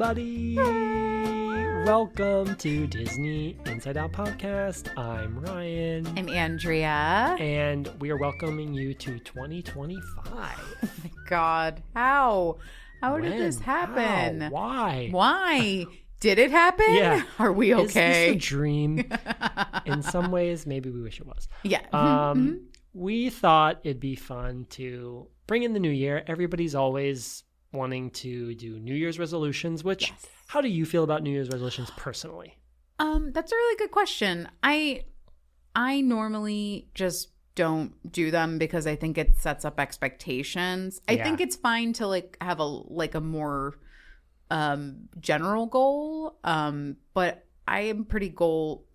everybody. Welcome to Disney Inside Out Podcast. I'm Ryan. I'm Andrea. And we are welcoming you to 2025. Oh my God. How? How did this happen? How? Why? Why? Did it happen? Yeah. Are we okay? Is this a dream? In some ways, maybe we wish it was. Yeah. We thought it'd be fun to bring in the new year. Everybody's always wanting to do New Year's resolutions, which, Yes. How do you feel about New Year's resolutions personally? That's a really good question. I normally just don't do them because I think it sets up expectations. I think it's fine to have a more general goal, but I am pretty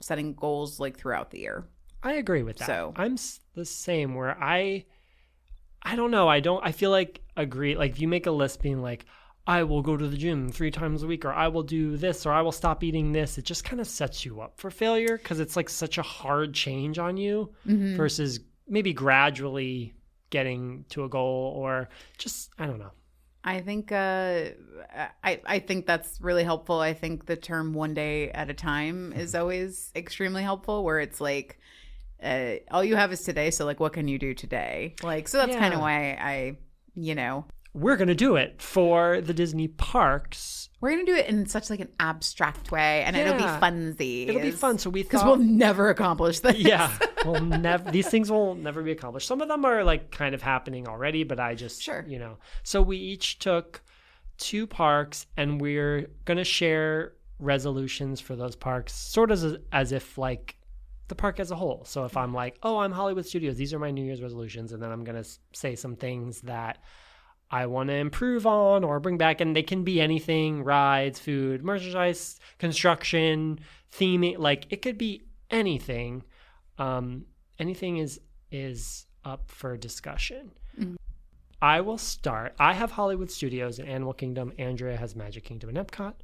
setting goals throughout the year. I agree with that. So I'm the same where I don't know. I feel if you make a list being like, I will go to the gym 3 times a week, or I will do this, or I will stop eating this. It just kind of sets you up for failure because it's such a hard change on you versus maybe gradually getting to a goal, or just, I don't know. I think I think that's really helpful. I think the term one day at a time is always extremely helpful, where it's all you have is today. So what can you do today? So that's kind of why we're going to do it for the Disney parks. We're going to do it in such an abstract way, and it'll be funsies. It'll be fun. So we thought, because we'll never accomplish this. Yeah, these things will never be accomplished. Some of them are kind of happening already, but I just, So we each took 2 parks, and we're going to share resolutions for those parks, sort of as if the park as a whole. So if I'm I'm Hollywood Studios, these are my New Year's resolutions, and then I'm going to say some things that I want to improve on or bring back, and they can be anything: rides, food, merchandise, construction, theming. It could be anything. Anything is up for discussion. Mm-hmm. I will start. I have Hollywood Studios and Animal Kingdom. Andrea has Magic Kingdom and Epcot.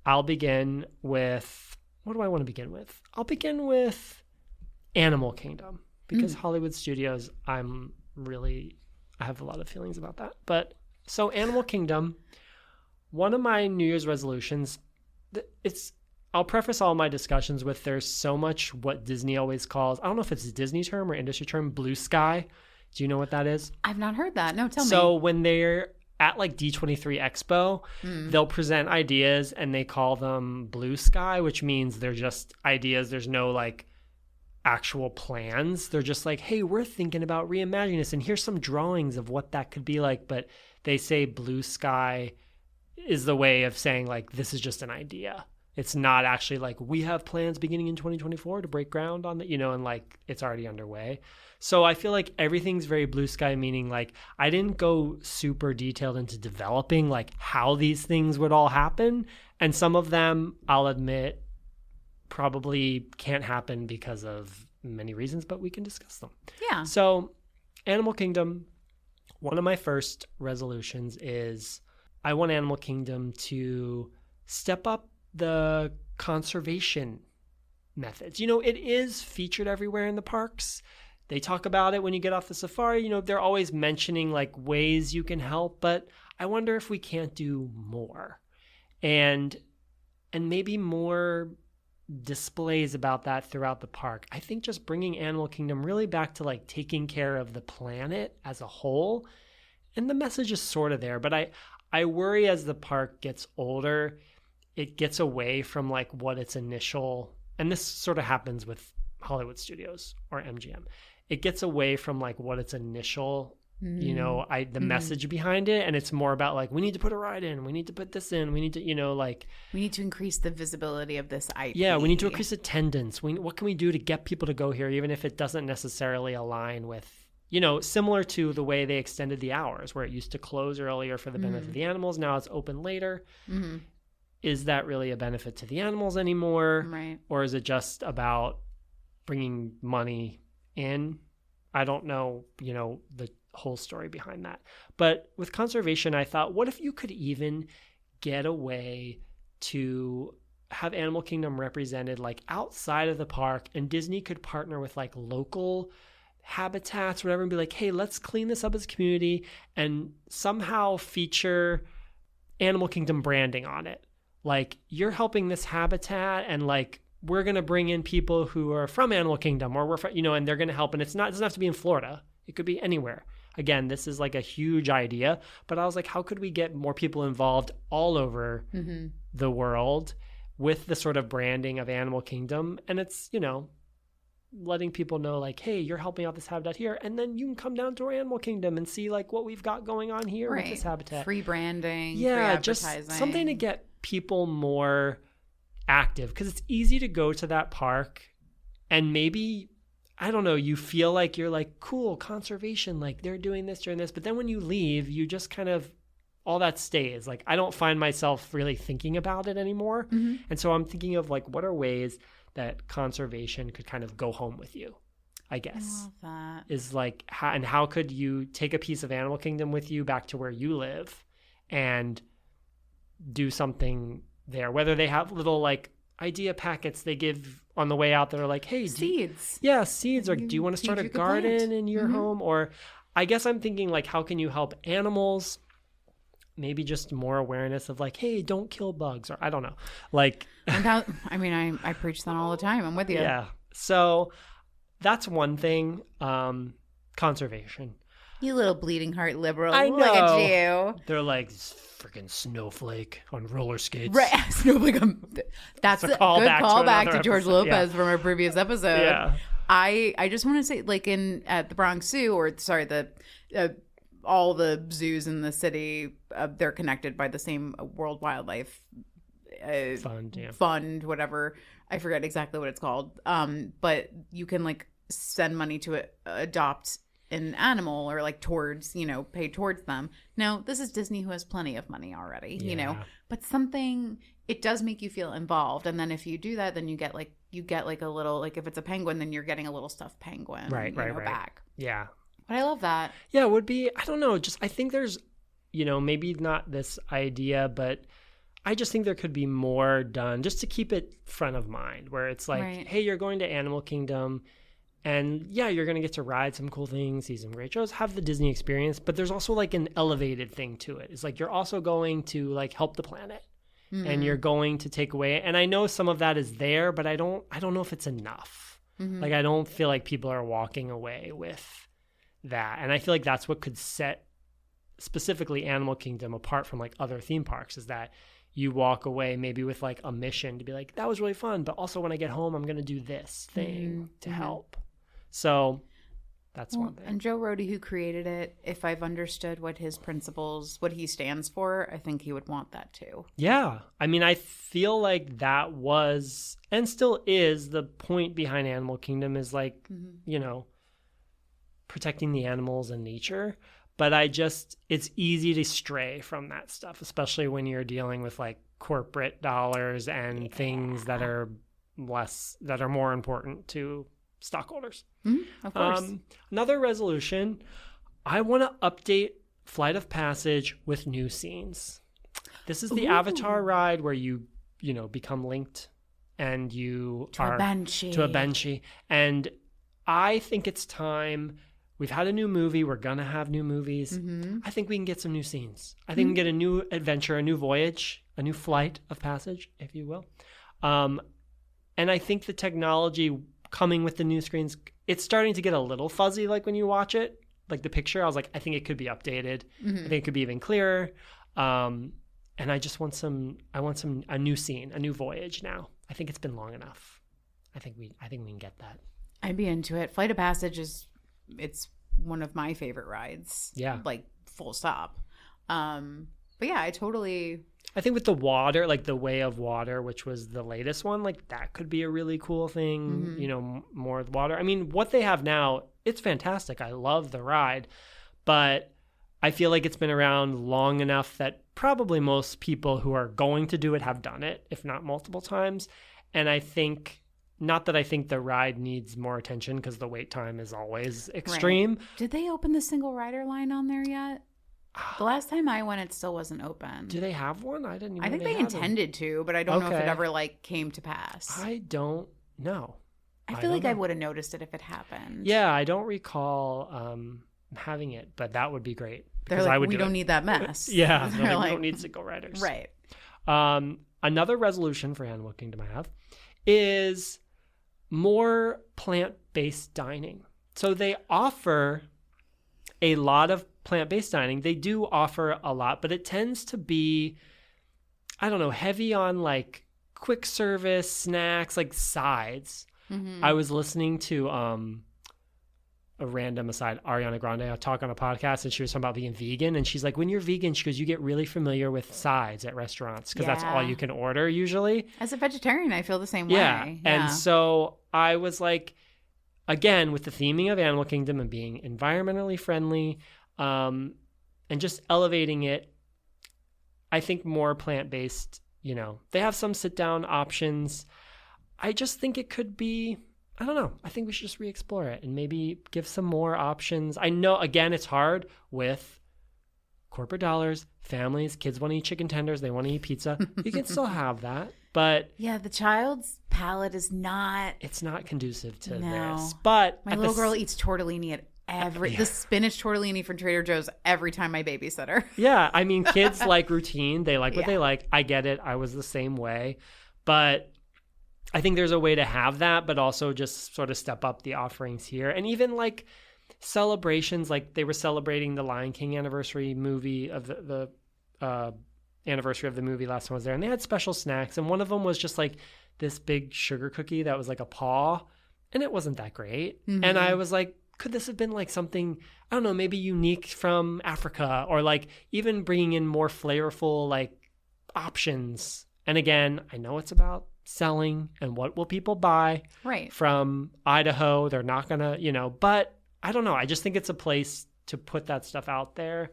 I'll begin with, what do I want to begin with? I'll begin with Animal Kingdom, because Hollywood Studios, I have a lot of feelings about that. But so Animal Kingdom, one of my New Year's resolutions, I'll preface all my discussions with, there's so much what Disney always calls, I don't know if it's a Disney term or industry term, blue sky. Do you know what that is? I've not heard that. No, tell me. So when they're at D23 Expo, they'll present ideas and they call them blue sky, which means they're just ideas. There's no actual plans. They're just hey, we're thinking about reimagining this, and here's some drawings of what that could be like. But they say blue sky is the way of saying this is just an idea. It's not actually we have plans beginning in 2024 to break ground on that, and it's already underway. So I feel everything's very blue sky, meaning I didn't go super detailed into developing how these things would all happen. And some of them, I'll admit, probably can't happen because of many reasons, but we can discuss them. Yeah. So Animal Kingdom, one of my first resolutions is I want Animal Kingdom to step up the conservation methods. It is featured everywhere in the parks. They talk about it when you get off the safari. They're always mentioning ways you can help, but I wonder if we can't do more. And maybe more displays about that throughout the park. I think just bringing Animal Kingdom really back to taking care of the planet as a whole, and the message is sort of there, but I worry as the park gets older, it gets away from what its initial, and this sort of happens with Hollywood Studios or MGM, it gets away from what its initial the message behind it, and it's more about we need to put a ride in, we need to put this in, we need to we need to increase the visibility of this IP. Yeah, we need to increase attendance. What can we do to get people to go here, even if it doesn't necessarily align with similar to the way they extended the hours, where it used to close earlier for the benefit of the animals, now it's open later. Is that really a benefit to the animals anymore? Right. Or is it just about bringing money in? I don't know the whole story behind that. But with conservation, I thought, what if you could even get a way to have Animal Kingdom represented outside of the park, and Disney could partner with local habitats, whatever, and be hey, let's clean this up as a community, and somehow feature Animal Kingdom branding on it. Like, you're helping this habitat, and like, we're going to bring in people who are from Animal Kingdom, or we're from, and they're going to help. And it doesn't have to be in Florida. It could be anywhere. Again, this is like a huge idea, but I was like, how could we get more people involved all over the world with the sort of branding of Animal Kingdom? And it's, letting people know like, hey, you're helping out this habitat here, and then you can come down to our Animal Kingdom and see like what we've got going on here with this habitat. Free branding, free advertising. Just something to get people more active, because it's easy to go to that park and maybe, I don't know, you feel like you're like, cool, conservation, like they're doing this, but then when you leave, you just kind of, all that stays. Like, I don't find myself really thinking about it anymore. And so I'm thinking of like, what are ways that conservation could kind of go home with you, I guess. I love that. Is like, how could you take a piece of Animal Kingdom with you back to where you live and do something there, whether they have little like idea packets they give on the way out that are like, hey, seeds. Seeds. Or do you want to start a garden in your home? Or I guess I'm thinking like, how can you help animals? Maybe just more awareness of like, hey, don't kill bugs, or I don't know. Like, I preach that all the time. I'm with you. Yeah. So that's one thing. Conservation. You little bleeding heart liberal. I know. Look at you. They're like freaking snowflake on roller skates. Right. Snowflake. That's a good callback to George Lopez from our previous episode. Yeah. I just want to say, like at the Bronx Zoo, all the zoos in the city, they're connected by the same World Wildlife Fund, whatever. I forget exactly what it's called. But you can like send money to adopt an animal, or like towards, pay towards them. Now, this is Disney, who has plenty of money already, but it does make you feel involved. And then if you do that, then you get like a little, like if it's a penguin, then you're getting a little stuffed penguin back. Yeah. But I love that. Yeah, it would be, I don't know, I think there's, maybe not this idea, but I just think there could be more done just to keep it front of mind, where it's like, hey, you're going to Animal Kingdom, and yeah, you're going to get to ride some cool things, see some great shows, have the Disney experience, but there's also like an elevated thing to it. It's like, you're also going to like help the planet, and you're going to take away, and I know some of that is there, but I don't know if it's enough. Like, I don't feel like people are walking away with that. And I feel like that's what could set specifically Animal Kingdom apart from like other theme parks, is that you walk away maybe with like a mission to be like, that was really fun, but also when I get home, I'm going to do this thing to help. So that's one thing. And Joe Rohde, who created it, if I've understood what his principles, what he stands for, I think he would want that too. Yeah. I mean, I feel like that was, and still is, the point behind Animal Kingdom is like, protecting the animals and nature. But it's easy to stray from that stuff, especially when you're dealing with like corporate dollars and things that are more important to stockholders. Of course. Another resolution, I want to update Flight of Passage with new scenes. This is the Avatar ride where you become linked and you to a Banshee. And I think it's time. We've had a new movie. We're going to have new movies. I think we can get some new scenes. I think we can get a new adventure, a new voyage, a new flight of passage, if you will. And I think the technology coming with the new screens, it's starting to get a little fuzzy, like when you watch it. Like the picture, I was like, I think it could be updated. I think it could be even clearer. And I just want a new scene, a new voyage now. I think it's been long enough. I think we can get that. I'd be into it. Flight of Passage it's one of my favorite rides. Yeah. Like, full stop. But yeah, I think with the water, like the Way of Water, which was the latest one, like that could be a really cool thing, more with water. I mean, what they have now, it's fantastic. I love the ride, but I feel like it's been around long enough that probably most people who are going to do it have done it, if not multiple times. And I think, not that I think the ride needs more attention, because the wait time is always extreme. Right. Did they open the single rider line on there yet? The last time I went, it still wasn't open. Do they have one? I didn't even know. I think they intended to, but I don't know if it ever came to pass. I don't know. I feel like I would have noticed it if it happened. Yeah, I don't recall having it, but that would be great. They're like, we don't need that mess. Yeah, we don't need single riders. Right. Another resolution for Animal Kingdom I have is more plant-based dining. So they offer a lot of plant-based dining. They do offer a lot, but it tends to be, I don't know, heavy on like quick service snacks, like sides. Mm-hmm. I was listening to a random aside, Ariana Grande, talk on a podcast, and she was talking about being vegan. And she's like, when you're vegan, she goes, you get really familiar with sides at restaurants because that's all you can order usually. As a vegetarian, I feel the same way. Yeah. And so I was like, again, with the theming of Animal Kingdom and being environmentally friendly and just elevating it, I think more plant-based, they have some sit-down options. I just think it could be, I don't know. I think we should just re-explore it and maybe give some more options. I know, again, it's hard with corporate dollars, families, kids want to eat chicken tenders, they want to eat pizza. You can still have that, but... Yeah, the child's palate is not... It's not conducive to this. But my little girl eats tortellini at the spinach tortellini from Trader Joe's every time I babysit her. Yeah, I mean, kids like routine. They like what they like. I get it. I was the same way. But... I think there's a way to have that, but also just sort of step up the offerings here. And even like celebrations, like they were celebrating the Lion King anniversary movie of the anniversary of the movie last time I was there. And they had special snacks. And one of them was just like this big sugar cookie that was like a paw. And it wasn't that great. Mm-hmm. And I was like, could this have been like something, I don't know, maybe unique from Africa, or like even bringing in more flavorful like options. And again, I know it's about selling and what will people buy from Idaho. They're not gonna, but I don't know. I just think it's a place to put that stuff out there.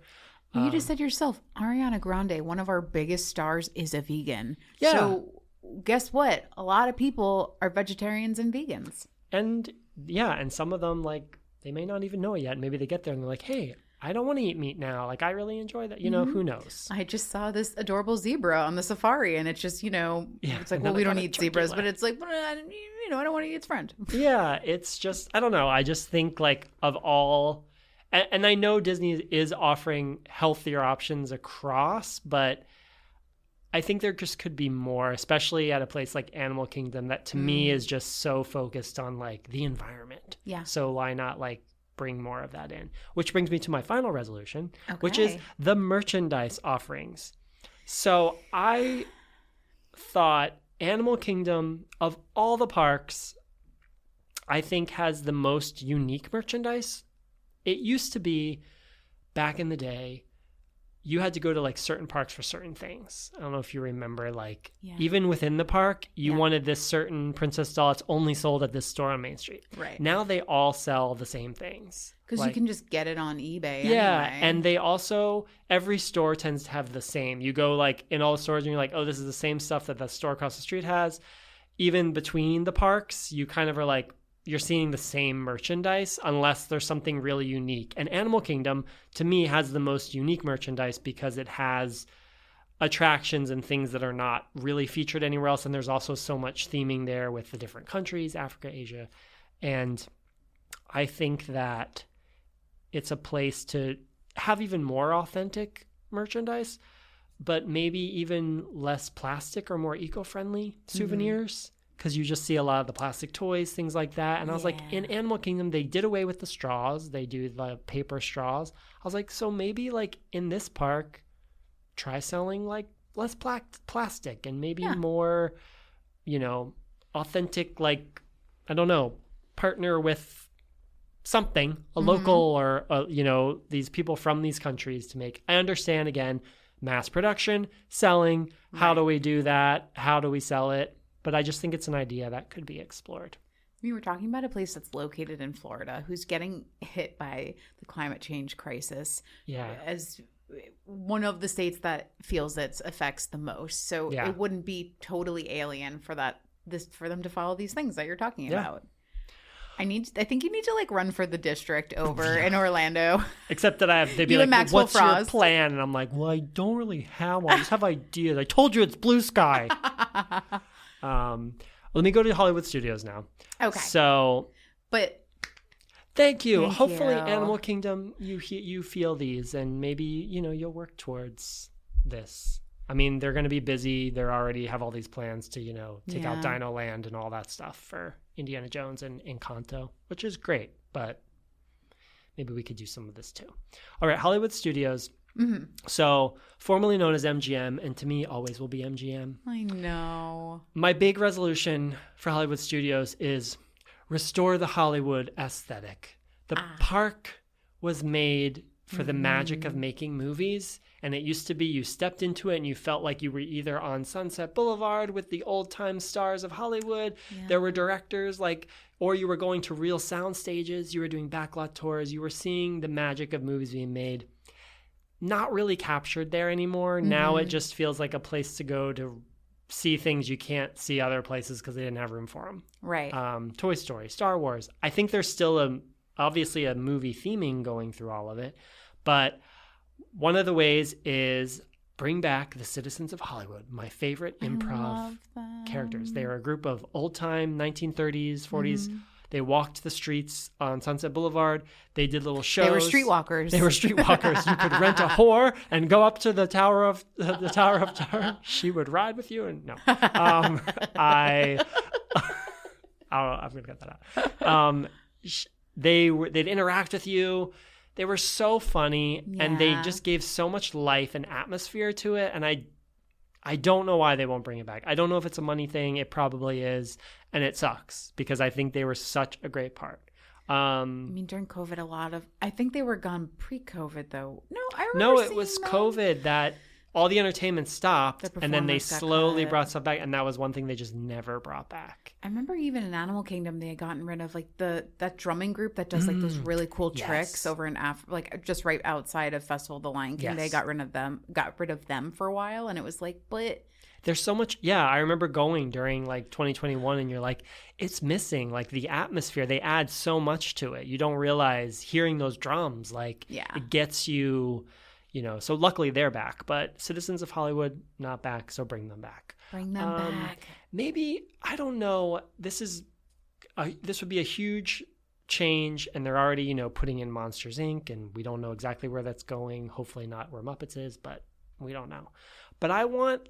You just said yourself, Ariana Grande, one of our biggest stars, is a vegan. Yeah. So guess what? A lot of people are vegetarians and vegans. And and some of them, like, they may not even know it yet. Maybe they get there and they're like, hey, I don't want to eat meat now. Like, I really enjoy that. Who knows? I just saw this adorable zebra on the safari, and it's just, it's like, well, we don't eat zebras, but it's like, I don't want to eat its friend. Yeah, it's just, I don't know. I just think, like, of all, and I know Disney is offering healthier options across, but I think there just could be more, especially at a place like Animal Kingdom that to me is just so focused on, like, the environment. Yeah. So why not, like, bring more of that in, which brings me to my final resolution, which is the merchandise offerings. So I thought Animal Kingdom, of all the parks, I think has the most unique merchandise. It used to be, back in the day, you had to go to like certain parks for certain things. I don't know if you remember, like even within the park, you wanted this certain princess doll. It's only sold at this store on Main Street. Right. Now they all sell the same things. Because you can just get it on eBay. Yeah. Anyway. And they also, every store tends to have the same. You go like in all the stores and you're like, oh, this is the same stuff that the store across the street has. Even between the parks, you kind of are like, you're seeing the same merchandise unless there's something really unique. And Animal Kingdom, to me, has the most unique merchandise because it has attractions and things that are not really featured anywhere else. And there's also so much theming there with the different countries, Africa, Asia. And I think that it's a place to have even more authentic merchandise, but maybe even less plastic or more eco-friendly souvenirs. Because you just see a lot of the plastic toys, things like that. And I was like, in Animal Kingdom, they did away with the straws. They do the paper straws. I was like, so maybe like in this park, try selling like less plastic and maybe more, authentic, like, I don't know, partner with something, a local or, these people from these countries to make. I understand, again, mass production, selling. How do we do that? How do we sell it? But I just think it's an idea that could be explored. We were talking about a place that's located in Florida who's getting hit by the climate change crisis as one of the states that feels its effects the most. So it wouldn't be totally alien for for them to follow these things that you're talking about. I think you need to like run for the district over in Orlando. Except that they'd be like, what's your plan? And I'm like, well, I don't really have one. I just have ideas. I told you it's blue sky. Let me go to Hollywood Studios now. Okay. So, but Thank you. Thank Hopefully, you. Animal Kingdom, you feel these, and maybe you'll work towards this. I mean, they're going to be busy. They already have all these plans to take out Dino Land and all that stuff for Indiana Jones and Encanto, which is great. But maybe we could do some of this too. All right, Hollywood Studios. Mm-hmm. So formerly known as MGM, and to me always will be MGM. I know. My big resolution for Hollywood Studios is restore the Hollywood aesthetic. The park was made for the magic of making movies, and it used to be you stepped into it and you felt like you were either on Sunset Boulevard with the old-time stars of Hollywood. There were directors or you were going to real sound stages, you were doing backlot tours, you were seeing the magic of movies being made. Not really captured there anymore. Now it just feels like a place to go to see things you can't see other places because they didn't have room for them. Right. Toy Story, Star Wars. I think there's still obviously a movie theming going through all of it, but one of the ways is bring back the Citizens of Hollywood, my favorite improv characters. They are a group of old-time 1930s, 40s. They walked the streets on Sunset Boulevard. They did little shows. They were streetwalkers. You could rent a whore and go up to the Tower of Terror. She would ride with you. And no, I'm gonna cut that out. They'd interact with you. They were so funny, and they just gave so much life and atmosphere to it. And I don't know why they won't bring it back. I don't know if it's a money thing. It probably is. And it sucks because I think they were such a great part. I mean, during COVID, I think they were gone pre-COVID though. No, I remember No, it was COVID that all the entertainment stopped, and then they slowly brought stuff back, and that was one thing they just never brought back. I remember even in Animal Kingdom, they had gotten rid of that drumming group that does those really cool tricks over in just right outside of Festival of the Lion King. They got rid of them for a while, and it was but there's so much. Yeah, I remember going during 2021, and you're like, it's missing the atmosphere. They add so much to it. You don't realize hearing those drums, it gets you. So luckily they're back, but Citizens of Hollywood not back, so bring them back. Bring them back. Maybe, I don't know. This would be a huge change, and they're already putting in Monsters Inc., and we don't know exactly where that's going. Hopefully not where Muppets is, but we don't know. But I want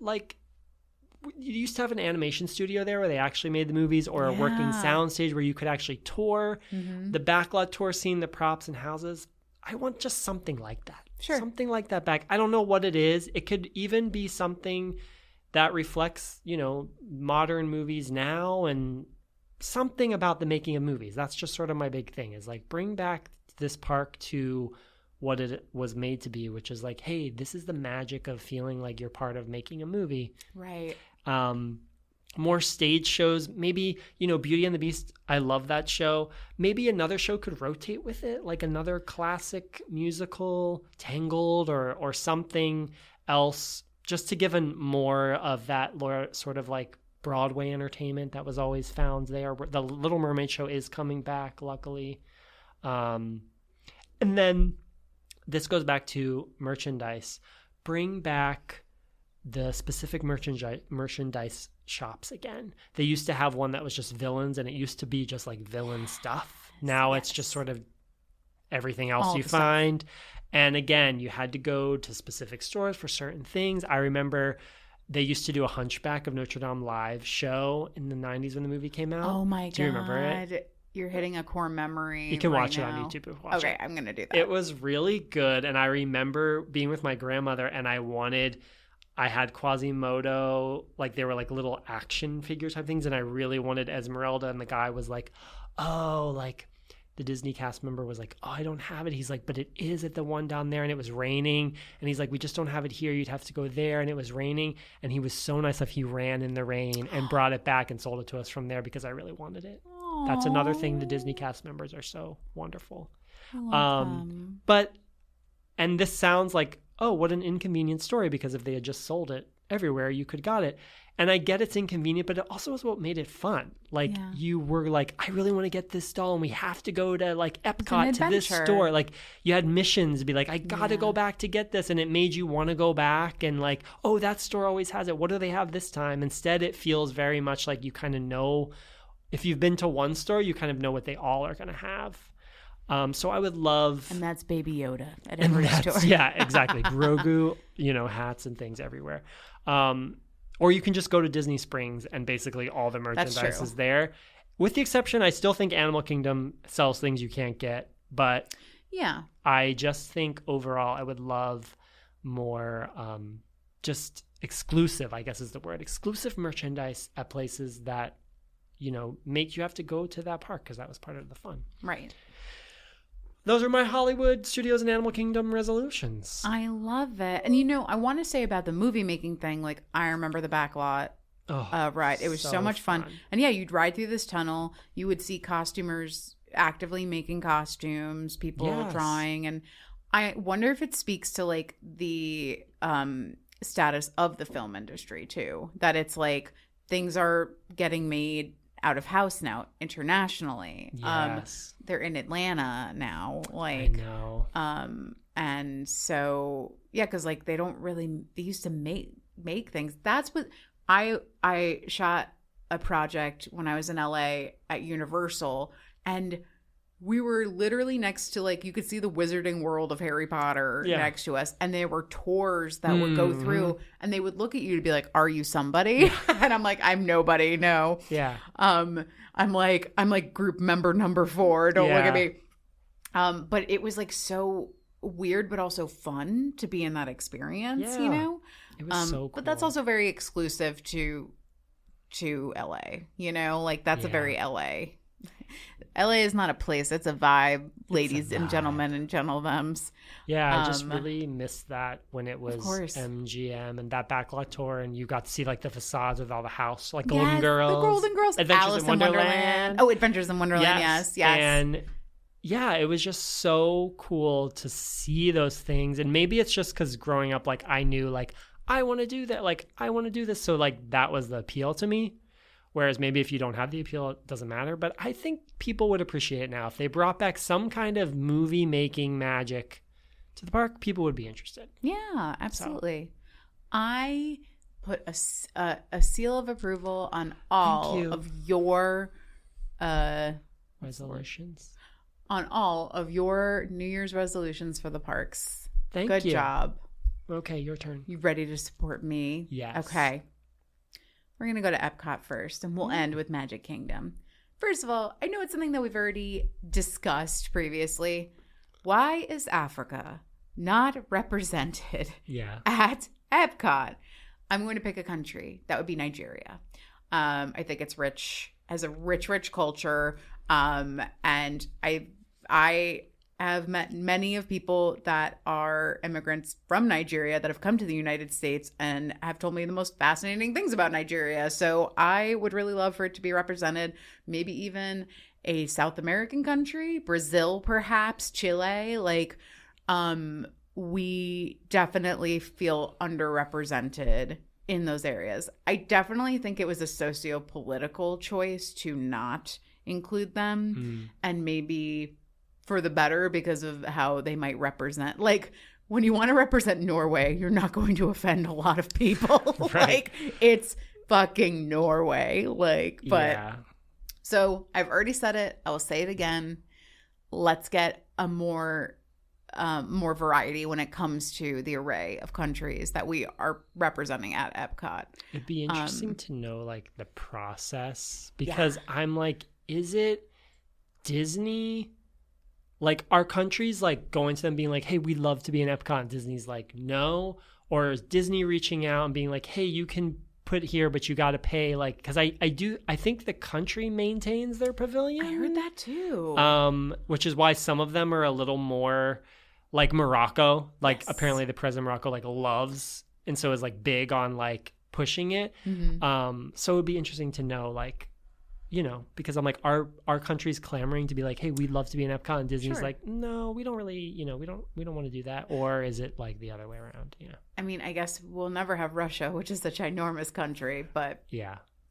you used to have an animation studio there where they actually made the movies, or a working sound stage where you could actually tour. The backlot tour, seeing the props and houses. I want just something like that. Sure. Something like that back. I don't know what it is. It could even be something that reflects, modern movies now, and something about the making of movies. That's just sort of my big thing, is bring back this park to what it was made to be, which is hey, this is the magic of feeling like you're part of making a movie. Right. More stage shows, maybe, Beauty and the Beast. I love that show. Maybe another show could rotate with it, another classic musical, Tangled, or something else, just to give more of that sort of Broadway entertainment that was always found there. The Little Mermaid show is coming back, luckily. And then this goes back to merchandise. Bring back the specific merchandise shops again. They used to have one that was just villains, and it used to be just villain stuff. Now it's just sort of everything else all you find stuff. And again, you had to go to specific stores for certain things. I remember they used to do a Hunchback of Notre Dame live show in the 90s when the movie came out. Oh my God. Do you remember it? You're hitting a core memory. You can watch now. it on YouTube. Okay, I'm going to do that. It was really good, and I remember being with my grandmother, and I had Quasimodo, they were little action figure type things, and I really wanted Esmeralda, and the guy was the Disney cast member was oh, I don't have it. He's but it is at the one down there, and it was raining, and he's we just don't have it here. You'd have to go there, and it was raining, and he was so nice he ran in the rain and brought it back and sold it to us from there because I really wanted it. Aww. That's another thing. The Disney cast members are so wonderful. I love them. And this sounds oh, what an inconvenient story, because if they had just sold it everywhere, you could got it. And I get it's inconvenient, but it also is what made it fun. You were I really want to get this doll, and we have to go to Epcot to this store. You had missions to be I got to go back to get this, and it made you want to go back and oh, that store always has it. What do they have this time? Instead, it feels very much you kind of know, if you've been to one store, you kind of know what they all are going to have. So I would love... And that's Baby Yoda at every store. Yeah, exactly. Grogu, hats and things everywhere. Or you can just go to Disney Springs and basically all the merchandise is there. With the exception, I still think Animal Kingdom sells things you can't get. But yeah, I just think overall I would love more just exclusive, I guess is the word, exclusive merchandise at places that, make you have to go to that park because that was part of the fun. Right. Those are my Hollywood Studios and Animal Kingdom resolutions. I love it. And I want to say about the movie making thing, like I remember the backlot ride. It was so much fun. And yeah, you'd ride through this tunnel. You would see costumers actively making costumes, people drawing. And I wonder if it speaks to like the status of the film industry too. That it's like things are getting made out of house now internationally. Yes. They're in Atlanta now. I know. And so yeah, because like they used to make things. That's what I shot a project when I was in LA at Universal, and we were literally next to, like, you could see the Wizarding World of Harry Potter next to us. And there were tours that would go through, and they would look at you to be like, are you somebody? And I'm like, I'm nobody. No. Yeah. I'm like group member number 4. Don't look at me. But it was like so weird, but also fun to be in that experience, It was so cool. But that's also very exclusive to LA, like that's a very LA. LA is not a place. It's a vibe, ladies and gentlemen and gentlethems. Yeah, I just really missed that when it was MGM and that backlot tour, and you got to see like the facades with all the house, like Golden Girls. The Golden Girls. Adventures Alice in Wonderland. Oh, Adventures in Wonderland. Yes. And yeah, it was just so cool to see those things. And maybe it's just because growing up, like I knew like I want to do that. Like I want to do this. So like that was the appeal to me. Whereas maybe if you don't have the appeal, it doesn't matter. But I think people would appreciate it now. If they brought back some kind of movie-making magic to the park, people would be interested. Yeah, absolutely. So. I put a seal of approval on all of your resolutions. On all of your New Year's resolutions for the parks. Thank you. Good job. Okay, your turn. You ready to support me? Yes. Okay. We're going to go to Epcot first, and we'll end with Magic Kingdom. First of all, I know it's something that we've already discussed previously. Why is Africa not represented at Epcot? I'm going to pick a country. That would be Nigeria. I think it's rich, has a rich culture. And I have met many of people that are immigrants from Nigeria that have come to the United States and have told me the most fascinating things about Nigeria. So I would really love for it to be represented, maybe even a South American country, Brazil, perhaps, Chile. Like, we definitely feel underrepresented in those areas. I definitely think it was a socio-political choice to not include them, and maybe for the better because of how they might represent. Like, when you want to represent Norway, you're not going to offend a lot of people. Right. Like, it's fucking Norway. Like, but so I've already said it. I will say it again. Let's get a more variety when it comes to the array of countries that we are representing at Epcot. It'd be interesting to know like the process, because I'm like, is it Disney? Like, are countries like going to them being like, hey, we'd love to be in Epcot, and Disney's like, no? Or is Disney reaching out and being like, hey, you can put here, but you got to pay? Like, because I think the country maintains their pavilion. I heard that too. Which is why some of them are a little more like Morocco. Like, apparently the president of Morocco like loves, and so is like big on like pushing it. So it would be interesting to know, like, because I'm like, are countries clamoring to be like, hey, we'd love to be in Epcot, and Disney's like, no, we don't really, we don't want to do that? Or is it like the other way around? I mean, I guess we'll never have Russia, which is such a ginormous country, but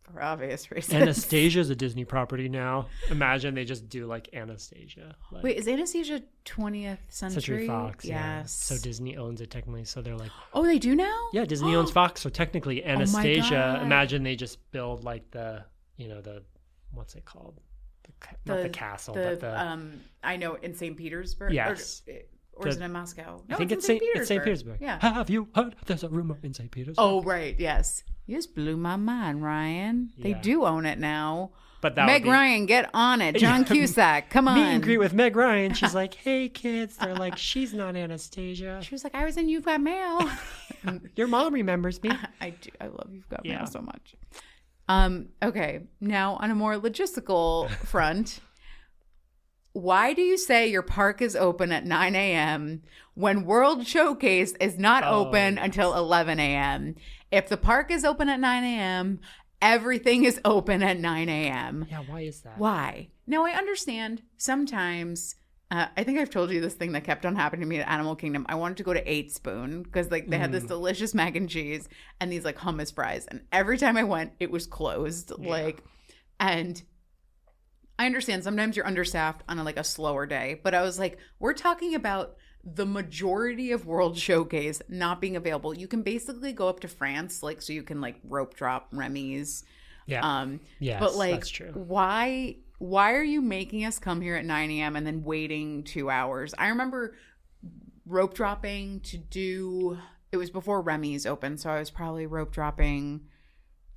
for obvious reasons. Anastasia's a Disney property now. Imagine they just do like Anastasia. Like, wait, is Anastasia 20th Century Fox? Yes. So Disney owns it technically. So they're like, oh, they do now? Yeah, Disney owns Fox. So technically Anastasia, imagine they just build like the, the, what's it called? not the castle, but the I know, in St. Petersburg. Yes. Or is it in Moscow? No, I think it's in St. Petersburg. Yeah. Have you heard? There's a rumor in St. Petersburg. Oh, right. Yes. You just blew my mind, Ryan. They Yeah. do own it now. But that Meg Ryan, get on it. John Cusack, come on. Meet and greet with Meg Ryan. She's like, hey, kids. They're like, she's not Anastasia. She was like, I was in You've Got Mail. Your mom remembers me. I do. I love You've Got Yeah. Mail so much. Okay. Now, on a more logistical front, why do you say your park is open at 9 a.m. when World Showcase is not open until 11 a.m.? If the park is open at 9 a.m., everything is open at 9 a.m. Yeah, why is that? Why? Now, I understand sometimes, I think I've told you this thing that kept on happening to me at Animal Kingdom. I wanted to go to 8 Spoon because like they had this delicious mac and cheese and these like hummus fries. And every time I went, it was closed. Yeah. And I understand sometimes you're understaffed on a slower day. But I was like, we're talking about the majority of World Showcase not being available. You can basically go up to France, so you can rope drop Remy's. Yeah. Yes, but that's true. Why are you making us come here at 9 a.m. and then waiting 2 hours? I remember rope dropping it was before Remy's opened, so I was probably rope dropping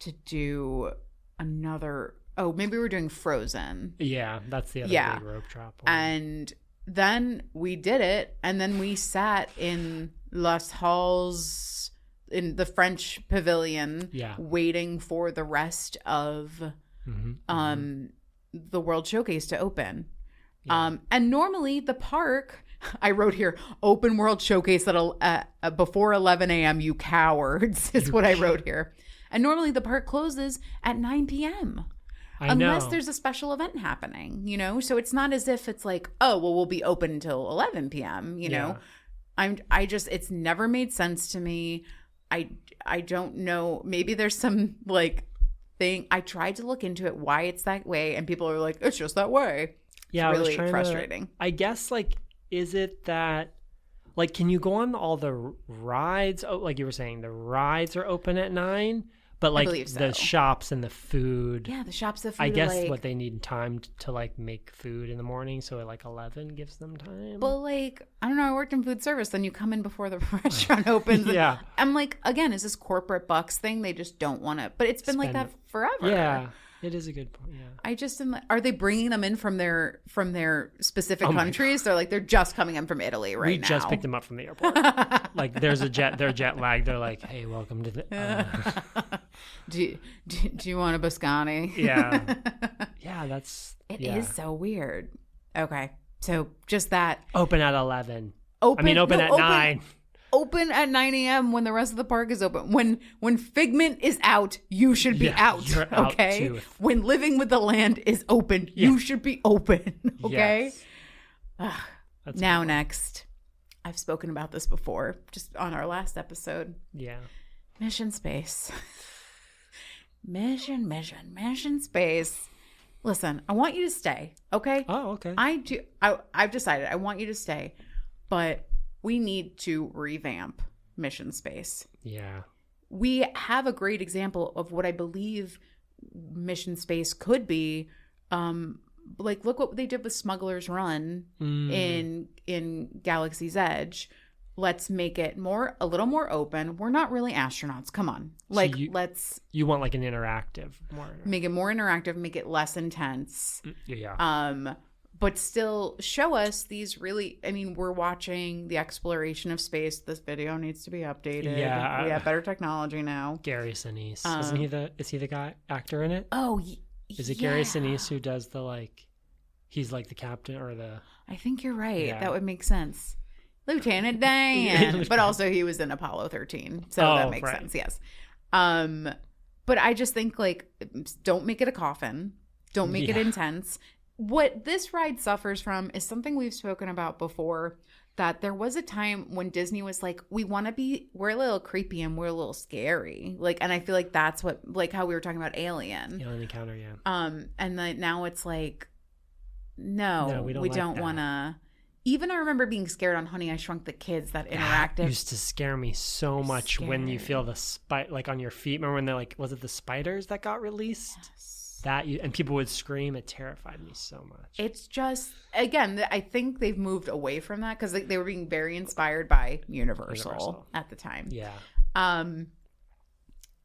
to do another. Oh, maybe we were doing Frozen. Yeah, that's the other big rope drop one. And then we did it, and then we sat in Les Halles in the French pavilion waiting for the rest of the World Showcase to open. And normally the park, I wrote here, open World Showcase at before 11 a.m., you cowards, is what I wrote here. And normally the park closes at 9 p.m. Unless there's a special event happening, So it's not as if it's like, oh, well, we'll be open until 11 p.m., know? It's never made sense to me. I don't know. Maybe there's some thing. I tried to look into it, why it's that way. And people are like, it's just that way. Yeah, it's really frustrating. I guess is it that can you go on all the rides? Oh, like you were saying, the rides are open at 9? But I believe so. The shops and the food. Yeah, the shops, the food. I guess what they need time to make food in the morning, so at 11 gives them time. But I don't know, I worked in food service, then you come in before the restaurant opens. Yeah. I'm again, is this corporate bucks thing? They just don't want to. But it's been like that forever. Yeah. It is a good point. Yeah. I just am. Are they bringing them in from their specific countries? They're just coming in from Italy now. We just picked them up from the airport. They're jet lagged. They're like, hey, welcome to the. Do you want a biscotti? Yeah. Yeah, It is so weird. Okay, so just that. Open at 11. Open at 9. Open at 9 a.m. when the rest of the park is open. When Figment is out, you should be out. You're out okay. too. When Living with the Land is open, you should be open. Okay. Yes. Now next, I've spoken about this before, just on our last episode. Yeah. Mission Space. Mission Space. Listen, I want you to stay. Okay. Oh, okay. I've decided I want you to stay, but we need to revamp Mission Space. Yeah. We have a great example of what I believe Mission Space could be. Look what they did with Smuggler's Run in Galaxy's Edge. Let's make it a little more open. We're not really astronauts. Come on. You want an interactive more. Make it more interactive, make it less intense. Yeah. But still show us these really, we're watching the exploration of space. This video needs to be updated. Yeah. We have better technology now. Gary Sinise. Is he the guy, actor in it? Oh, Is it Gary Sinise who does he's the captain or the... I think you're right. Yeah. That would make sense. Lieutenant Dan. But also he was in Apollo 13. So that makes sense, yes. But I just think don't make it a coffin. Don't make it intense. What this ride suffers from is something we've spoken about before, that there was a time when Disney was like, we're a little creepy and we're a little scary. And I feel like that's what, how we were talking about Alien. Alien Encounter, yeah. And now it's no, we don't want to. Even I remember being scared on Honey, I Shrunk the Kids, that interactive. That used to scare me so much when you feel the on your feet. Remember when they're was it the spiders that got released? Yes. and people would scream. It terrified me so much. It's just, again, I think they've moved away from that because they were being very inspired by Universal at the time. Yeah.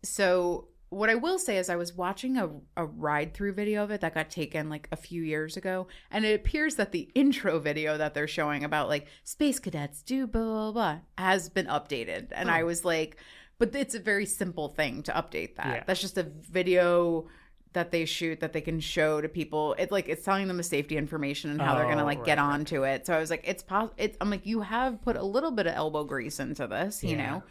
So what I will say is I was watching a ride-through video of it that got taken like a few years ago, and it appears that the intro video that they're showing about like space cadets do blah, blah, blah has been updated. And I was like, but it's a very simple thing to update that. Yeah. That's just a video that they shoot that they can show to people. It's telling them the safety information and how they're gonna get onto it. So I was like, I'm like, you have put a little bit of elbow grease into this, you know.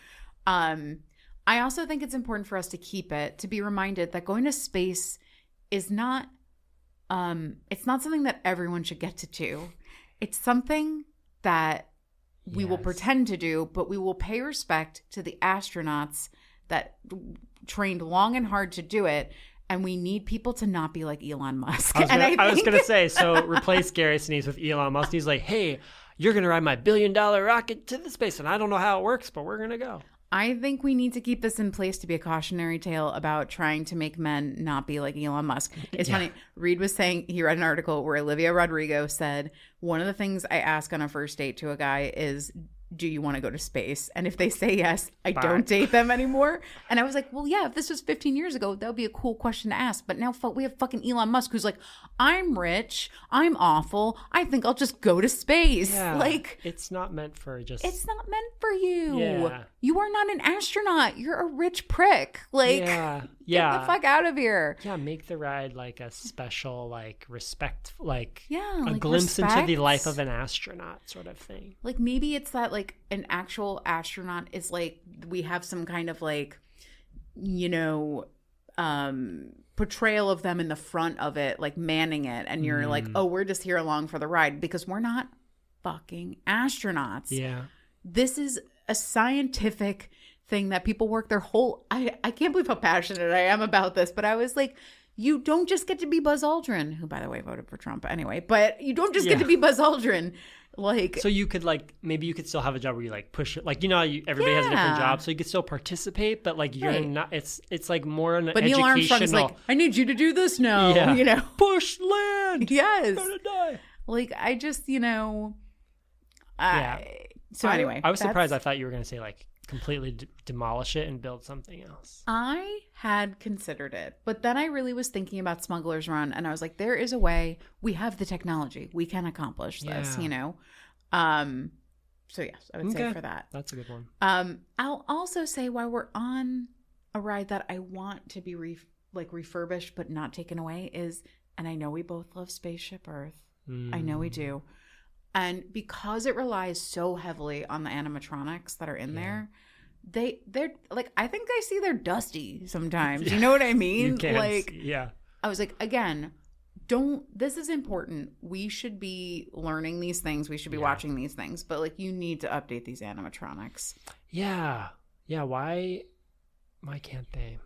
I also think it's important for us to be reminded that going to space is not it's not something that everyone should get to do. It's something that we will pretend to do, but we will pay respect to the astronauts that trained long and hard to do it. And we need people to not be like Elon Musk. I was going to say, so replace Gary Sinise with Elon Musk. He's like, hey, you're going to ride my $1 billion rocket to the space. And I don't know how it works, but we're going to go. I think we need to keep this in place to be a cautionary tale about trying to make men not be like Elon Musk. It's funny. Reed was saying, he read an article where Olivia Rodrigo said, one of the things I ask on a first date to a guy is, do you want to go to space? And if they say yes, I don't date them anymore. And I was like, well, yeah, if this was 15 years ago, that would be a cool question to ask. But now we have fucking Elon Musk who's like, I'm rich, I'm awful, I think I'll just go to space. Yeah, like, it's not meant for just... It's not meant for you. Yeah. You are not an astronaut. You're a rich prick. Like, get the fuck out of here. Yeah, make the ride like a special, like, respect, like, a glimpse into the life of an astronaut sort of thing. Like, maybe it's that, like, an actual astronaut is like, we have some kind of, like, you know, portrayal of them in the front of it, like manning it. And you're like, oh, we're just here along for the ride because we're not fucking astronauts. Yeah. This is a scientific thing that people work their whole... I can't believe how passionate I am about this, but I was like, you don't just get to be Buzz Aldrin, who, by the way, voted for Trump anyway, but you don't just get to be Buzz Aldrin. Like, so you could, like, maybe you could still have a job where you, like, push it, like, you know, everybody has a different job, so you could still participate, but, like, you're not, it's like more an educational... But Neil Armstrong's like, I need you to do this now, you know? Push land! Yes. I'm gonna die. Like, I just, you know... So anyway. I was surprised. I thought you were going to say, like, completely demolish it and build something else. I had considered it, but then I really was thinking about Smuggler's Run, and I was like, there is a way. We have the technology. We can accomplish this, you know? So yes, I would say for that. That's a good one. I'll also say, while we're on a ride that I want to be refurbished but not taken away is, and I know we both love Spaceship Earth. I know we do. And because it relies so heavily on the animatronics that are in there, they're like, I think I see they're dusty sometimes. You know what I mean? Like, I was like, again, this is important. We should be learning these things. We should be watching these things. But, like, you need to update these animatronics. Yeah. Yeah. Why can't they?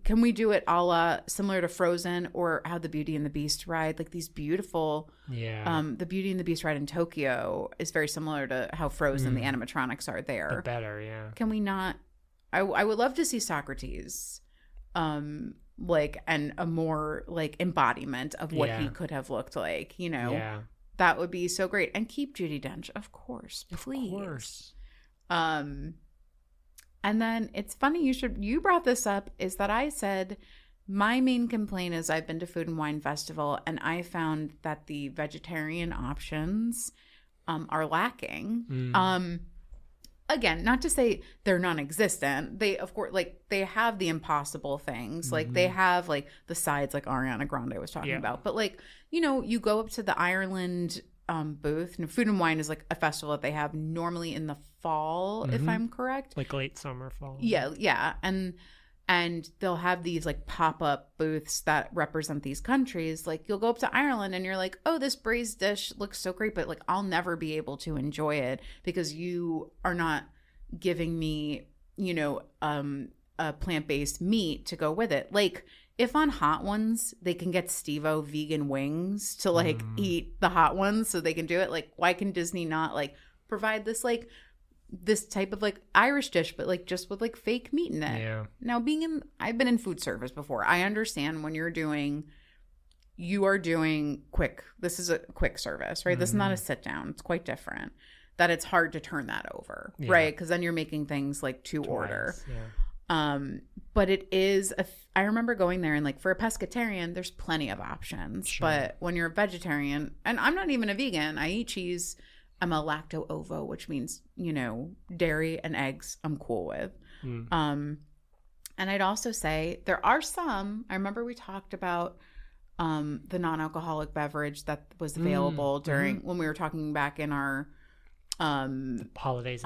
Can we do it a la similar to Frozen or how the Beauty and the Beast ride? Like, these beautiful, the Beauty and the Beast ride in Tokyo is very similar to how Frozen, the animatronics are there. But better, yeah. Can we not? I would love to see Socrates, like, and a more, like, embodiment of what he could have looked like, you know? Yeah. That would be so great. And keep Judi Dench, of course, please. Of course. And then it's funny you brought this up, is that I said my main complaint is I've been to Food and Wine Festival and I found that the vegetarian options are lacking. Again, not to say they're non-existent. They, of course, like, they have the impossible things. Like, they have, like, the sides like Ariana Grande was talking about. But, like, you know, you go up to the Ireland booth, and Food and Wine is, like, a festival that they have normally in the fall, if I'm correct, like late summer, fall. Yeah. And they'll have these, like, pop-up booths that represent these countries. Like, you'll go up to Ireland and you're like, oh, this braised dish looks so great, but, like, I'll never be able to enjoy it because you are not giving me, you know, a plant-based meat to go with it. Like, if on Hot Ones they can get Steve-O vegan wings to, like, eat the Hot Ones so they can do it, like, why can Disney not, like, provide this, like, this type of like Irish dish, but like just with like fake meat in it. Yeah. Now I've been in food service before. I understand when you are doing quick. This is a quick service, right? This is not a sit down. It's quite different. That it's hard to turn that over, right? Because then you're making things like to order. Yeah. But it is I remember going there and like for a pescatarian, there's plenty of options. Sure. But when you're a vegetarian, and I'm not even a vegan, I eat cheese. I'm a lacto-ovo, which means, dairy and eggs I'm cool with. And I'd also say there are some, I remember we talked about the non-alcoholic beverage that was available during when we were talking back in our holiday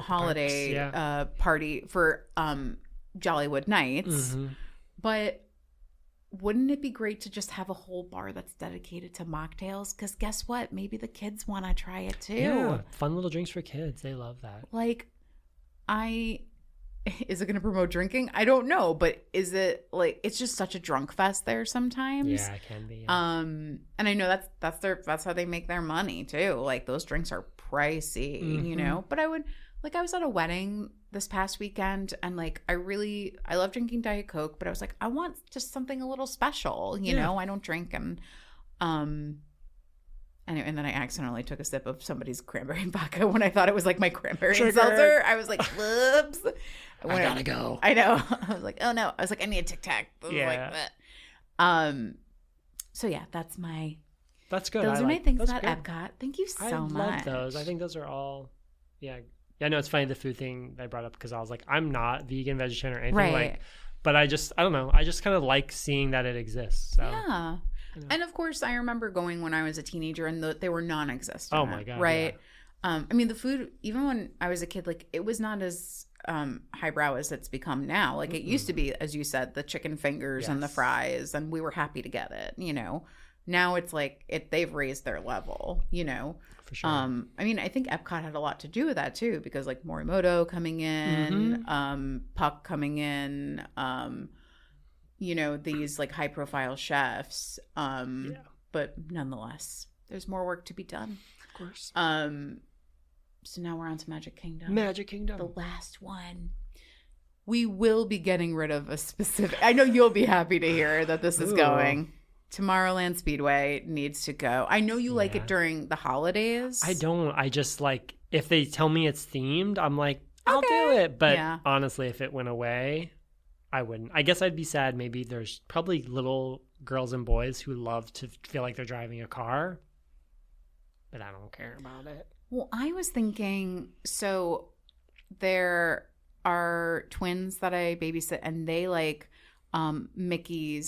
party for Jollywood Nights. But wouldn't it be great to just have a whole bar that's dedicated to mocktails? Because guess what? Maybe the kids want to try it too. Yeah, fun little drinks for kids. They love that. Like, is it going to promote drinking? I don't know, but is it like it's just such a drunk fest there sometimes? Yeah, it can be. Yeah. And I know that's how they make their money too. Like those drinks are pricey, But I was at a wedding this past weekend and like I love drinking Diet Coke, but I was like, I want just something a little special, you know? I don't drink and anyway, and then I accidentally took a sip of somebody's cranberry vodka when I thought it was like my cranberry seltzer. I was like, whoops. I gotta go. I know. I was like, oh no. I was like, I need a Tic Tac. Yeah. Like, so yeah, that's good. Those are my things about Epcot. Thank you so much. I love those. I think those are all, yeah. I know it's funny the food thing I brought up because I was like, I'm not vegan, vegetarian, or anything like, but I don't know. I just kind of like seeing that it exists. So. Yeah. And of course, I remember going when I was a teenager and they were non-existent. Oh my God. Right. Yeah. I mean, the food, even when I was a kid, like it was not as highbrow as it's become now. Like it used to be, as you said, the chicken fingers and the fries, and we were happy to get it, Now it's like they've raised their level, For sure. I mean, I think Epcot had a lot to do with that too, because like Morimoto coming in, Puck coming in, these like high profile chefs. But nonetheless, there's more work to be done. Of course. So now we're on to Magic Kingdom. Magic Kingdom. The last one. We will be getting rid of a specific, I know you'll be happy to hear that this is going. Tomorrowland Speedway needs to go. I know you like it during the holidays. I don't. I just like, if they tell me it's themed, I'm like, I'll do it. But honestly, if it went away, I wouldn't. I guess I'd be sad. Maybe there's probably little girls and boys who love to feel like they're driving a car, but I don't care about it. Well, I was thinking, so there are twins that I babysit, and they like Mickey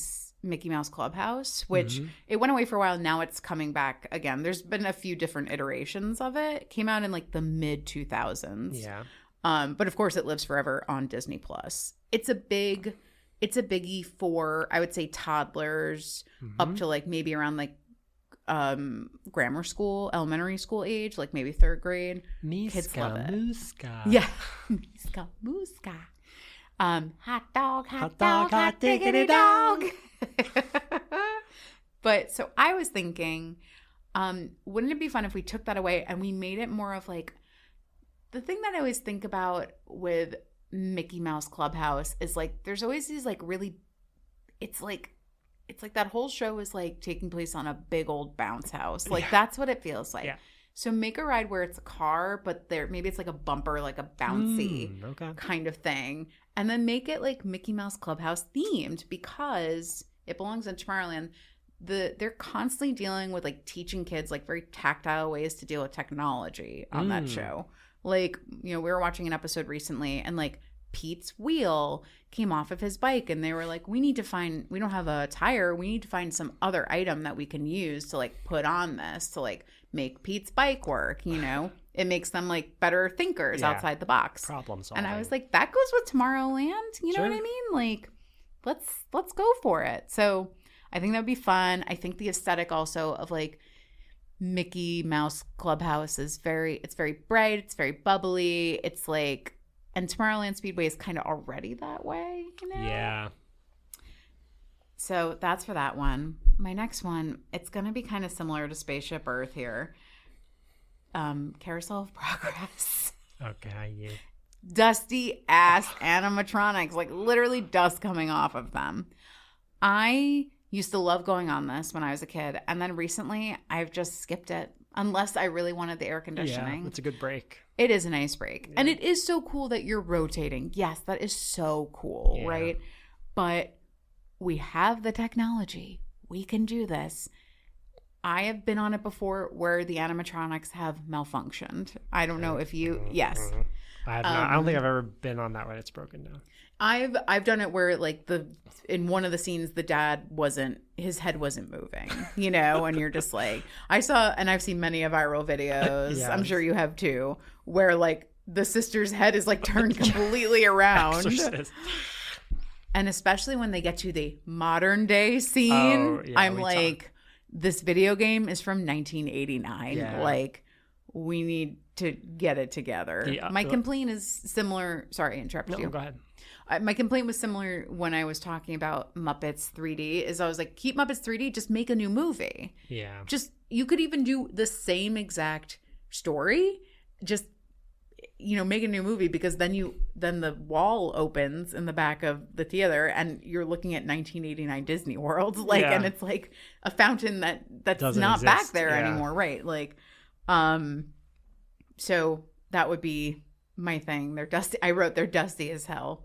Mouse Clubhouse, which it went away for a while. Now it's coming back again. There's been a few different iterations of it. It came out in like the mid 2000s. Yeah. But of course it lives forever on Disney Plus. It's a biggie for, I would say, toddlers up to like maybe around like grammar school, elementary school age, like maybe 3rd grade. Kids love it. Muska. Yeah. Muska. Hot dog, hot diggity dog. But so I was thinking, wouldn't it be fun if we took that away and we made it more of like, the thing that I always think about with Mickey Mouse Clubhouse is like, there's always these like really, it's like that whole show is like taking place on a big old bounce house. Like that's what it feels like. Yeah. So make a ride where it's a car, but maybe it's like a bumper, like a bouncy kind of thing. And then make it like Mickey Mouse Clubhouse themed because it belongs in Tomorrowland. They're constantly dealing with like teaching kids like very tactile ways to deal with technology on that show. Like, we were watching an episode recently and like Pete's wheel came off of his bike and they were like, we don't have a tire. We need to find some other item that we can use to like put on this to like make Pete's bike work, It makes them like better thinkers outside the box. Problem solving. And I was like, that goes with Tomorrowland. You know what I mean? Like, let's go for it. So I think that would be fun. I think the aesthetic also of like Mickey Mouse Clubhouse is very bright. It's very bubbly. It's like, and Tomorrowland Speedway is kind of already that way, Yeah. So that's for that one. My next one, it's going to be kind of similar to Spaceship Earth here. Carousel of Progress. Okay, yeah. dusty ass animatronics, like literally dust coming off of them. I used to love going on this when I was a kid, and then recently I've just skipped it unless I really wanted the air conditioning. Yeah, it's a good break. It is a nice break. Yeah. And it is so cool that you're rotating. Yes, that is so cool, right? But we have the technology. We can do this. I have been on it before where the animatronics have malfunctioned. I don't know if you... Yes. I have not. I don't think I've ever been on that when it's broken down. I've done it where like in one of the scenes his head wasn't moving, you know, and you're just like, I've seen many a viral videos. Yes. I'm sure you have too, where like the sister's head is like turned completely around. Exorcist. And especially when they get to the modern day scene, I'm like, this video game is from 1989. Yeah. Like, we need to get it together. My complaint is similar. Sorry, I interrupted you. No, go ahead. My complaint was similar when I was talking about Muppets 3D. Is I was like, keep Muppets 3D, just make a new movie. Yeah. Just, you could even do the same exact story, just, you know, make a new movie, because then the wall opens in the back of the theater and you're looking at 1989 Disney World, like, and it's like a fountain that's doesn't not exist. Back there anymore, right? Like, so that would be my thing. They're dusty. I wrote they're dusty as hell.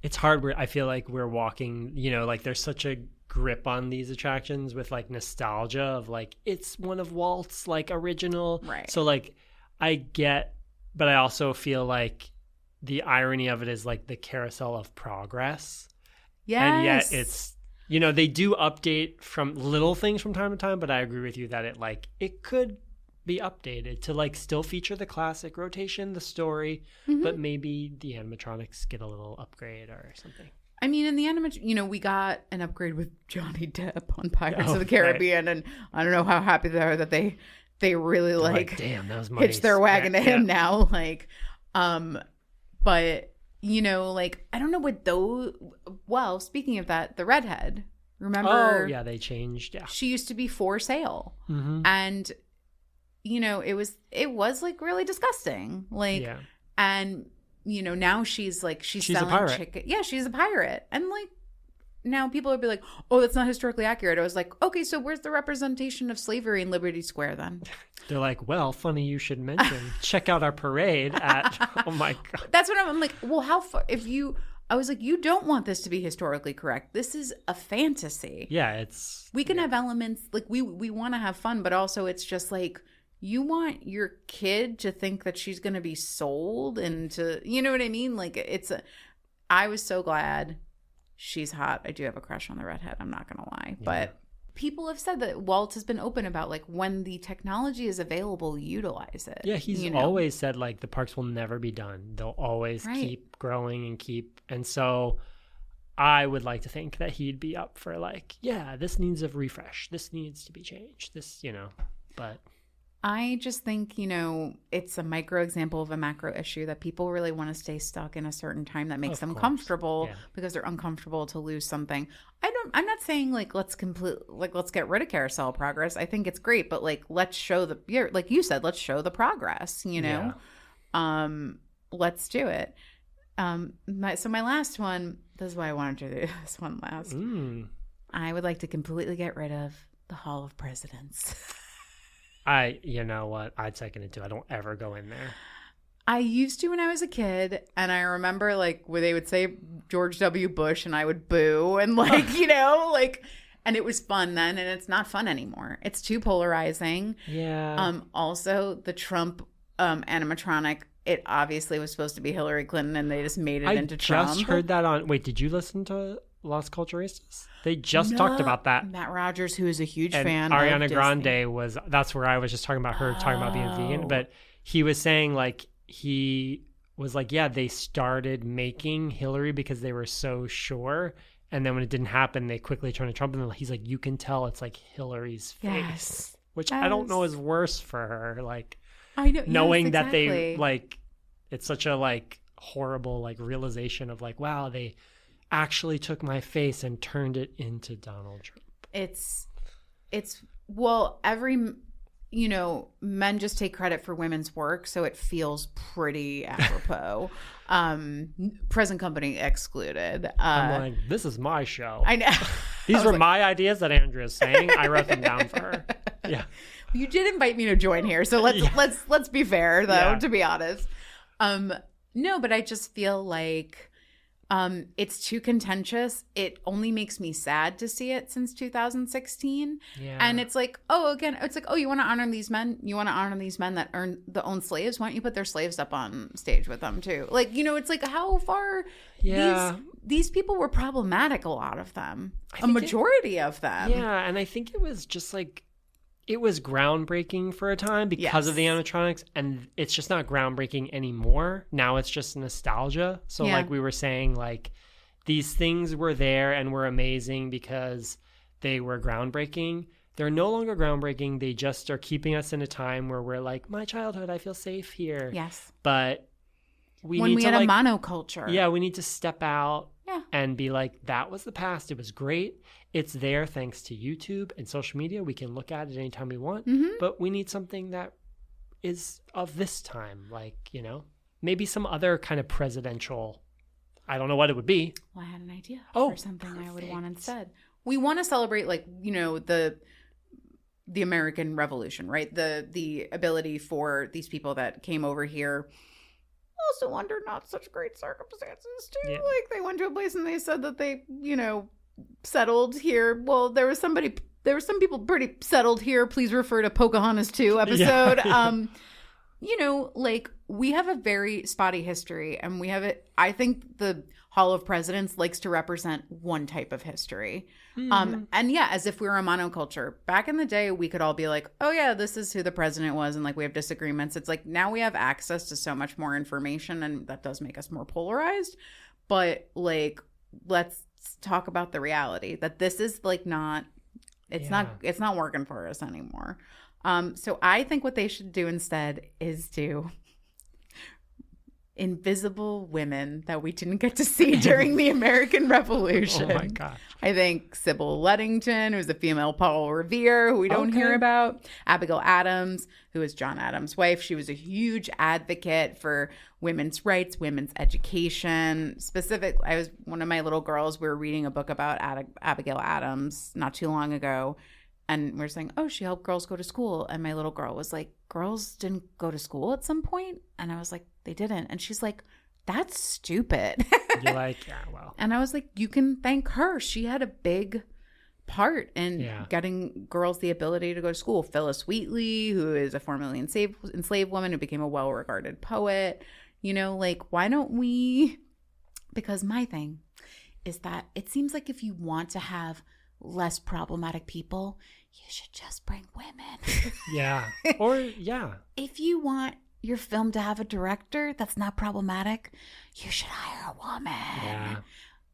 It's hard. I feel like we're walking, you know, like there's such a grip on these attractions with like nostalgia of like, it's one of Walt's like original. Right. So like I get, but I also feel like the irony of it is like the carousel of progress. Yes. And yet it's, you know, they do update from little things from time to time, but I agree with you that it could be updated to like still feature the classic rotation, the story, but maybe the animatronics get a little upgrade or something. I mean, in the you know, we got an upgrade with Johnny Depp on Pirates of the Caribbean, right. And I don't know how happy they are that they really like damn, that was hitch their wagon to him now, like, but you know, like I don't know what those. Well, speaking of that, the redhead, remember? Oh yeah, they changed. Yeah, she used to be for sale, and you know, it was like really disgusting, like, and you know, now she's selling chicken. Yeah, she's a pirate, and like now people would be like, oh, that's not historically accurate. I was like, okay, so where's the representation of slavery in Liberty Square then? They're like, well, funny you should mention. Check out our parade at. Oh my god. That's what I'm like. Well, how far? I was like, you don't want this to be historically correct. This is a fantasy. Yeah, we can have elements like we want to have fun, but also it's just like. You want your kid to think that she's going to be sold into, you know what I mean? Like I was so glad she's hot. I do have a crush on the redhead. I'm not going to lie. Yeah. But people have said that Walt has been open about like when the technology is available, utilize it. Yeah, he's always said like the parks will never be done. They'll always keep growing and so I would like to think that he'd be up for like, yeah, this needs a refresh. This needs to be changed. This, you know, but... I just think, you know, it's a micro example of a macro issue that people really want to stay stuck in a certain time that makes them comfortable because they're uncomfortable to lose something. I'm not saying like let's get rid of carousel progress. I think it's great, but like let's show like you said, let's show the progress, you know. Yeah. Let's do it. So my last one, this is why I wanted to do this one last. I would like to completely get rid of the Hall of Presidents. You know what? I'd second it too. I don't ever go in there. I used to when I was a kid, and I remember like where they would say George W. Bush, and I would boo, and like you know, like, and it was fun then, and it's not fun anymore. It's too polarizing. Yeah. Also, the Trump animatronic. It obviously was supposed to be Hillary Clinton, and they just made it into Trump. I just heard that on. Wait, did you listen to Las Culturistas? They just talked about that. Matt Rogers, who is a huge fan Ariana of Grande that's where I was just talking about her talking about being vegan. But he was saying like he was like, yeah, they started making Hillary because they were so sure. And then when it didn't happen, they quickly turned to Trump. And he's like, you can tell it's like Hillary's face. Which I don't know is worse for her. Like I know, knowing that they like it's such a like horrible like realization of like, wow, they actually took my face and turned it into Donald Trump. It's well, every you know, men just take credit for women's work, so it feels pretty apropos. Present company excluded. I'm like, this is my show. I know. These were my ideas that Andrea's saying. I wrote them down for her. Yeah. You did invite me to join here, so let's be fair though, to be honest. No, but I just feel like it's too contentious. It only makes me sad to see it since 2016. Yeah. And it's like, you want to honor these men? You want to honor these men that own slaves? Why don't you put their slaves up on stage with them too? Like, you know, it's like how far these people were problematic, a lot of them. A majority of them. Yeah, and I think it was just like, it was groundbreaking for a time because of the animatronics, and it's just not groundbreaking anymore. Now it's just nostalgia. So like we were saying, like these things were there and were amazing because they were groundbreaking. They're no longer groundbreaking. They just are keeping us in a time where we're like, my childhood, I feel safe here. Yes. But we had a monoculture. Yeah, we need to step out and be like, that was the past. It was great. It's there thanks to YouTube and social media. We can look at it anytime we want. Mm-hmm. But we need something that is of this time. Like, you know, maybe some other kind of presidential, I don't know what it would be. Well, I had an idea for something I would want instead. We want to celebrate, like, you know, the American Revolution, right? The ability for these people that came over here also under not such great circumstances too. Yeah. Like they went to a place and they said that they, you know, settled here. Well, there were some people pretty settled here. Please refer to Pocahontas 2 episode. You know, like we have a very spotty history, and we have it. I think the Hall of Presidents likes to represent one type of history. Mm-hmm. And as if we were a monoculture. Back in the day, we could all be like, oh yeah, this is who the president was, and like we have disagreements. It's like now we have access to so much more information, and that does make us more polarized. But like, let's talk about the reality that this is like it's not working for us anymore. So I think what they should do instead is do invisible women that we didn't get to see during the American Revolution. Oh my gosh. I think Sybil Ludington, who's a female Paul Revere, who we don't hear about. Abigail Adams, who is John Adams' wife. She was a huge advocate for women's rights, women's education. Specifically, one of my little girls, we were reading a book about Abigail Adams not too long ago. And we're saying, oh, she helped girls go to school. And my little girl was like, girls didn't go to school at some point? And I was like, they didn't. And she's like, that's stupid. You're like, yeah, well. And I was like, you can thank her. She had a big part in getting girls the ability to go to school. Phyllis Wheatley, who is a formerly enslaved woman who became a well-regarded poet. You know, like, why don't we? Because my thing is that it seems like if you want to have less problematic people, you should just bring women. Yeah. Or, yeah. If you want your film to have a director that's not problematic, you should hire a woman. Yeah.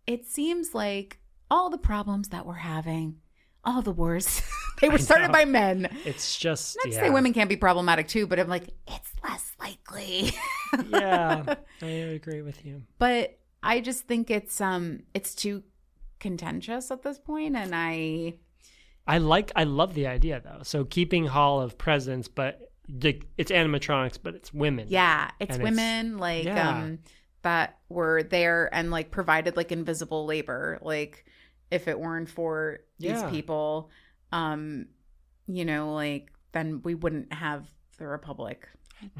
It seems like all the problems that we're having, all the wars, they were started by men. It's just, not to say women can't be problematic too, but I'm like, it's less likely. Yeah, I agree with you. But I just think it's too contentious at this point, and I love the idea though. So keeping Hall of Presidents, but it's animatronics, but it's women. Yeah, it's women that were there and like provided like invisible labor. Like if it weren't for these people, you know, like then we wouldn't have the Republic.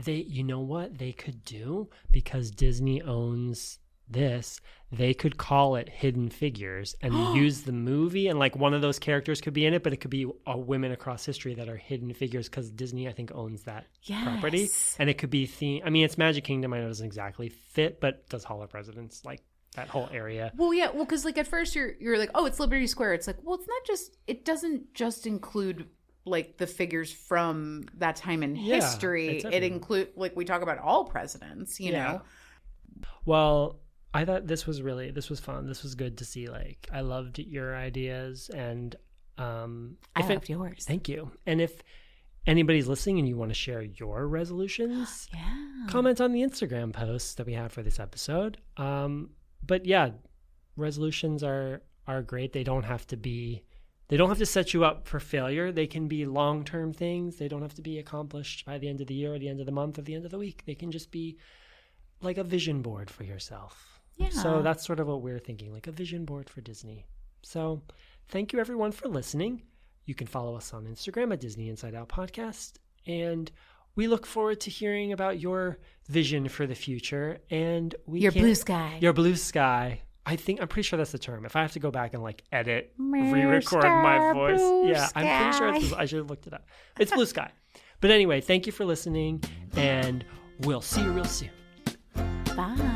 You know what they could do, because Disney owns this, they could call it Hidden Figures and use the movie, and like one of those characters could be in it, but it could be women across history that are hidden figures, because Disney, I think, owns that property. And it could be I mean, it's Magic Kingdom, I know it doesn't exactly fit, but does Hall of Presidents, like that whole area. Well, yeah, well, because like at first you're like, oh, it's Liberty Square. It's like, well, it's not just, it doesn't just include like the figures from that time in history. It includes, like, we talk about all presidents, you know. Well, I thought this was fun. This was good to see. Like, I loved your ideas, and I loved yours. Thank you. And if anybody's listening and you want to share your resolutions, comment on the Instagram posts that we have for this episode. But yeah, resolutions are great. They don't have to be They don't have to set you up for failure. They can be long-term things. They don't have to be accomplished by the end of the year or the end of the month or the end of the week. They can just be like a vision board for yourself. Yeah. So that's sort of what we're thinking, like a vision board for Disney. So thank you everyone for listening. You can follow us on Instagram at Disney Inside Out Podcast. And we look forward to hearing about your vision for the future. And your blue sky. Your blue sky. I'm pretty sure that's the term. If I have to go back and like edit, re-record my voice. Yeah, I'm pretty sure I should have looked it up. It's blue sky. But anyway, thank you for listening, and we'll see you real soon. Bye.